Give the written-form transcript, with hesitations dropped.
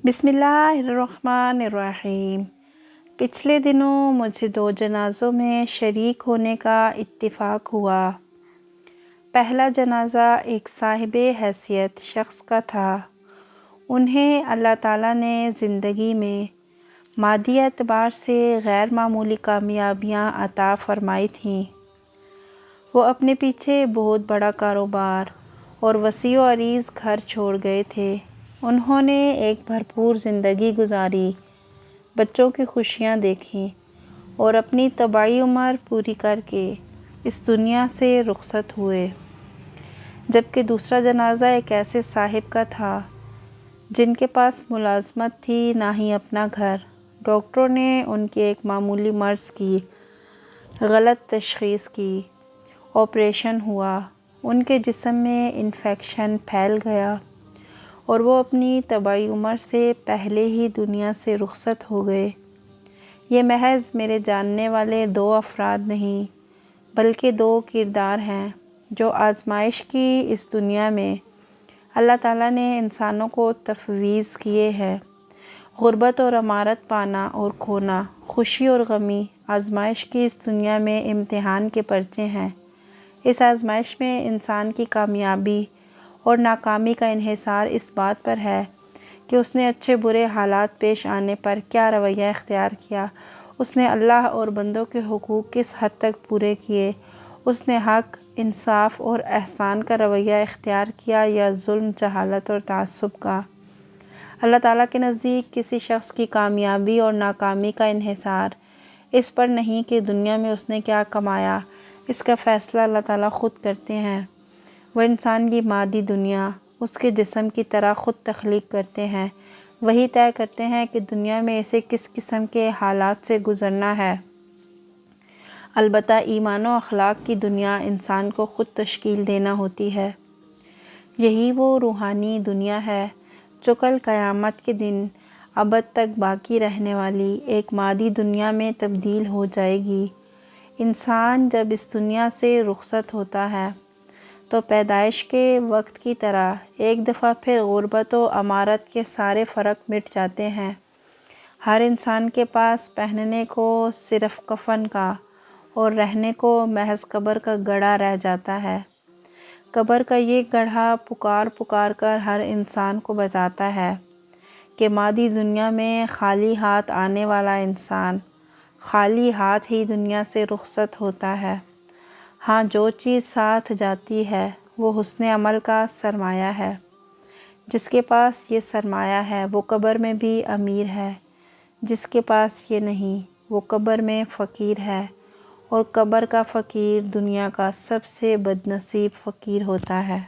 بسم اللہ الرحمن الرحیم۔ پچھلے دنوں مجھے 2 جنازوں میں شریک ہونے کا اتفاق ہوا۔ پہلا جنازہ ایک صاحب حیثیت شخص کا تھا۔ انہیں اللہ تعالیٰ نے زندگی میں مادی اعتبار سے غیر معمولی کامیابیاں عطا فرمائی تھیں۔ وہ اپنے پیچھے بہت بڑا کاروبار اور وسیع و عریض گھر چھوڑ گئے تھے۔ انہوں نے ایک بھرپور زندگی گزاری، بچوں کی خوشیاں دیکھیں اور اپنی طبعی عمر پوری کر کے اس دنیا سے رخصت ہوئے۔ جبکہ دوسرا جنازہ ایک ایسے صاحب کا تھا جن کے پاس ملازمت تھی نہ ہی اپنا گھر۔ ڈاکٹروں نے ان کی ایک معمولی مرض کی غلط تشخیص کی، آپریشن ہوا، ان کے جسم میں انفیکشن پھیل گیا اور وہ اپنی طبعی عمر سے پہلے ہی دنیا سے رخصت ہو گئے۔ یہ محض میرے جاننے والے 2 افراد نہیں بلکہ 2 کردار ہیں جو آزمائش کی اس دنیا میں اللہ تعالیٰ نے انسانوں کو تفویض کیے ہیں۔ غربت اور امارت پانا اور کھونا، خوشی اور غمی آزمائش کی اس دنیا میں امتحان کے پرچے ہیں۔ اس آزمائش میں انسان کی کامیابی اور ناکامی کا انحصار اس بات پر ہے کہ اس نے اچھے برے حالات پیش آنے پر کیا رویہ اختیار کیا، اس نے اللہ اور بندوں کے حقوق کس حد تک پورے کیے، اس نے حق، انصاف اور احسان کا رویہ اختیار کیا یا ظلم، جہالت اور تعصب کا۔ اللہ تعالیٰ کے نزدیک کسی شخص کی کامیابی اور ناکامی کا انحصار اس پر نہیں کہ دنیا میں اس نے کیا کمایا، اس کا فیصلہ اللہ تعالیٰ خود کرتے ہیں۔ وہ انسان کی مادی دنیا اس کے جسم کی طرح خود تخلیق کرتے ہیں، وہی طے کرتے ہیں کہ دنیا میں اسے کس قسم کے حالات سے گزرنا ہے۔ البتہ ایمان و اخلاق کی دنیا انسان کو خود تشکیل دینا ہوتی ہے۔ یہی وہ روحانی دنیا ہے جو کل قیامت کے دن ابد تک باقی رہنے والی ایک مادی دنیا میں تبدیل ہو جائے گی۔ انسان جب اس دنیا سے رخصت ہوتا ہے تو پیدائش کے وقت کی طرح ایک دفعہ پھر غربت و امارت کے سارے فرق مٹ جاتے ہیں۔ ہر انسان کے پاس پہننے کو صرف کفن کا اور رہنے کو محض قبر کا گڑھا رہ جاتا ہے۔ قبر کا یہ گڑھا پکار پکار کر ہر انسان کو بتاتا ہے کہ مادی دنیا میں خالی ہاتھ آنے والا انسان خالی ہاتھ ہی دنیا سے رخصت ہوتا ہے۔ ہاں، جو چیز ساتھ جاتی ہے وہ حسن عمل کا سرمایہ ہے۔ جس کے پاس یہ سرمایہ ہے وہ قبر میں بھی امیر ہے، جس کے پاس یہ نہیں وہ قبر میں فقیر ہے، اور قبر کا فقیر دنیا کا سب سے بد نصیب فقیر ہوتا ہے۔